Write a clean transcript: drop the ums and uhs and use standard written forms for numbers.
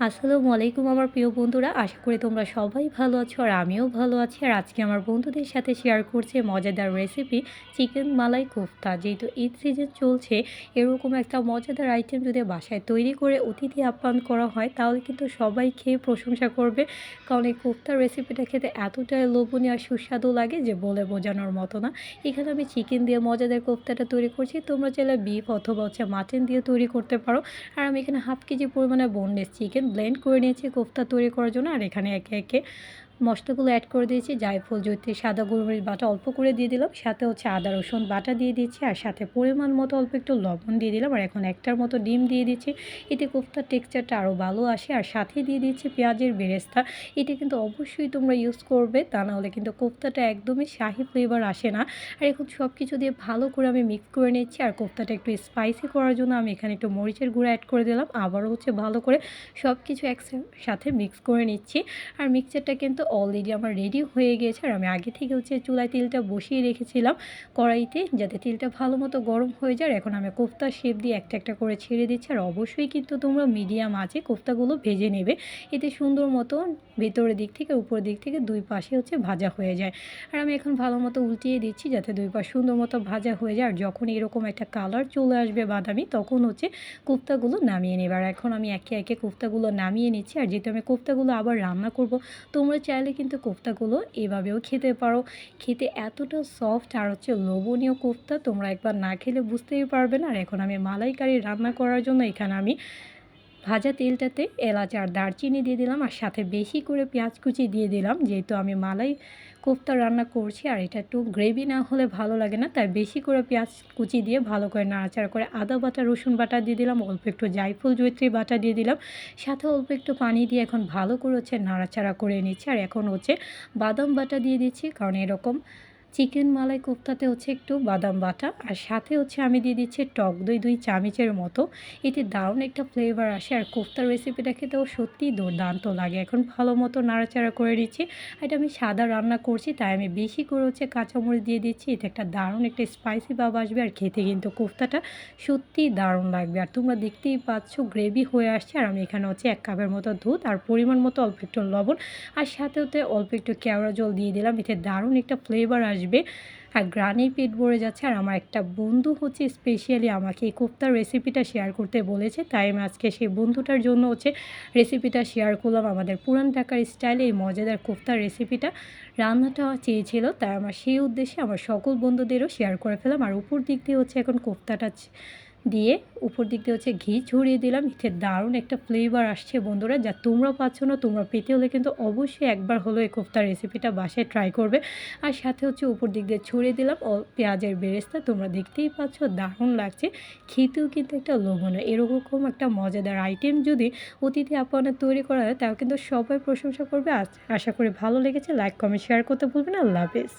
আসসালামু আলাইকুম আমার প্রিয় বন্ধুরা। আশা করি তোমরা সবাই ভালো আছো আর আমিও ভালো আছি। আর আজকে আমার বন্ধুদের সাথে শেয়ার করছি মজাদার রেসিপি চিকেন মালাই কোফতা। যেহেতু ঈদ সিজন চলছে, এরকম একটা মজাদার আইটেম যদি বাসায় তৈরি করে অতিথি আপ্যায়ন করা হয় তাহলে কিন্তু সবাই খেয়ে প্রশংসা করবে। কারণ এই কোফতার রেসিপিটা খেতে এতটাই লোভনীয় আর সুস্বাদু লাগে যে বলে বোঝানোর মতো না। এখানে আমি চিকেন দিয়ে মজাদার কোফতাটা তৈরি করছি। তোমরা চাইলে বিফ অথবা মাটন দিয়ে তৈরি করতে পারো। আর আমি এখানে হাফ কেজি পরিমাণে বোনলেস চিকেন ব্লেন্ড করে নিয়েছি কোফতা তৈরি করার জন্য। আর এখানে একে একে মশলাগুলো অ্যাড করে দিয়েছি। জায়ফল, জয়িত্রী, সাদা গোলমরিচ বাটা অল্প করে দিয়ে দিলাম। সাথে আদা রসুন বাটা দিয়ে দিচ্ছি। আর সাথে পরিমাণ মতো অল্প একটু লবণ দিয়ে দিলাম। আর এখন একটার মতো ডিম দিয়ে দিচ্ছি। এতে কোফতার টেক্সচারটা আরও ভালো আসে। আর সাথে দিয়ে দিচ্ছি পেঁয়াজের বেরেস্তা। এটা কিন্তু অবশ্যই তোমরা ইউজ করবে, তা নাহলে কিন্তু কোফতাটা একদমই শাহি ফ্লেভার আসে না। আর এখন সব কিছু দিয়ে ভালো করে আমি মিক্স করে নিচ্ছি। আর কোফতাটা একটু স্পাইসি করার জন্য আমি এখানে একটু মরিচের গুঁড়ো অ্যাড করে দিলাম। আবারও ভালো করে সব কিছু একসাথে মিক্স করে নিচ্ছি। আর মিক্সচারটা কিন্তু অলরেডি আমার রেডি হয়ে গিয়েছে। আর আমি আগে থেকে চুলায় তেলটা বসিয়ে রেখেছিলাম কড়াইতে, যাতে তেলটা ভালো মতো গরম হয়ে যায়। আর এখন আমি কোফতার শেপ দিয়ে একটা একটা করে ছেড়ে দিচ্ছি। আর অবশ্যই কিন্তু তোমরা মিডিয়াম আঁচে কোফতাগুলো ভেজে নেবে, এতে সুন্দর মতো ভেতরের দিক থেকে উপরের দিক থেকে দুই পাশে ভাজা হয়ে যায়। আর আমি এখন ভালো মতো উল্টিয়ে দিচ্ছি যাতে দুই পাশ সুন্দর মতো ভাজা হয়ে যায়। আর যখন এরকম একটা কালার চলে আসবে বাদামি, তখন কোফতাগুলো নামিয়ে নেবে। আর এখন আমি একে একে কোফতাগুলো নামিয়ে নিচ্ছি। আর যেহেতু আমি কোফতাগুলো আবার রান্না করব, তোমরা চাইলে কিন্তু কোফতাগুলো এভাবেও খেতে পারো। খেতে এতটা সফট আর লোভনীয় কোফতা, তোমরা একবার না খেলে বুঝতেই পারবে না। আর এখন আমি মালাইকারি রান্না করার জন্য এখানে আমি ভাজা তেলটাতে এলাচ আর দারচিনি দিয়ে দিলাম। আর সাথে বেশি করে পেঁয়াজ কুচি দিয়ে দিলাম, যেহেতু আমি মালাই কোফতা রান্না করছি আর এটা একটু গ্রেভি না হলে ভালো লাগে না, তাই বেশি করে পেঁয়াজ কুচি দিয়ে ভালো করে নাড়াচাড়া করে আদা বাটা রসুন বাটা দিয়ে দিলাম। অল্প একটু জায়ফল জয়িত্রী বাটা দিয়ে দিলাম। সাথে অল্প একটু পানি দিয়ে এখন ভালো করে নাড়াচাড়া করে নিচ্ছি। আর এখন বাদাম বাটা দিয়ে দিচ্ছি, কারণ এরকম চিকেন মালাই কোফতাতে একটু বাদাম বাটা। আর সাথে আমি দিয়ে দিচ্ছি টক দই 2 চামচের মতো। এতে দারুণ একটা ফ্লেভার আসে। আর কোফতার রেসিপিটা খেতেও সত্যিই দুর্দান্ত লাগে। এখন ভালো মতো নাড়াচাড়া করে দিচ্ছি। এটা আমি সাদা রান্না করছি, তাই আমি বেশি করে কাঁচামরিচ দিয়ে দিচ্ছি। এতে একটা দারুণ একটা স্পাইসি ভাব আসবে। আর খেতে কিন্তু কোফতাটা সত্যিই দারুণ লাগবে। আর তোমরা দেখতেই পাচ্ছ গ্রেভি হয়ে আসছে। আর আমি এখানে 1 কাপের মতো দুধ আর পরিমাণ মতো অল্প একটু লবণ আর সাথে অল্প একটু কেওড়া জল দিয়ে দিলাম। এতে দারুণ একটা ফ্লেভার আসবে আর গ্রানেই পেট ভরে যাচ্ছে। আর আমার একটা বন্ধু স্পেশালি আমাকে এই কোফতার রেসিপিটা শেয়ার করতে বলেছে, তাই আমি আজকে সেই বন্ধুটার জন্য রেসিপিটা শেয়ার করলাম। আমাদের পুরান ঢাকার স্টাইলে এই মজাদার কোফতার রেসিপিটা রান্নাটা চেয়েছিল, তাই আমার সেই উদ্দেশ্যে আমার সকল বন্ধুদেরও শেয়ার করে ফেলাম। আর উপর দিক দিয়ে এখন কোফতাটা দিয়ে উপর দিক দিয়ে ঘি ছড়িয়ে দিলাম। এতে দারুণ একটা ফ্লেভার আসছে বন্ধুরা, যা তোমরা পাচ্ছ না। তোমরা পেতে হলে কিন্তু অবশ্যই একবার হলো এই কোফতার রেসিপিটা বাসায় ট্রাই করবে। আর সাথে উপর দিক দিয়ে ছড়িয়ে দিলাম পেঁয়াজের বেরেস্তা। তোমরা দেখতেই পাচ্ছ দারুণ লাগছে, খেতেও কিন্তু একটা লোভনীয়। এরকম একটা মজাদার আইটেম যদি অতিথি আপ্যায়নে তৈরি করা হয়, তাও কিন্তু সবাই প্রশংসা করবে। আশা করি ভালো লেগেছে। লাইক কমেন্ট শেয়ার করতে ভুলবেন না। আল্লাহ হাফেজ।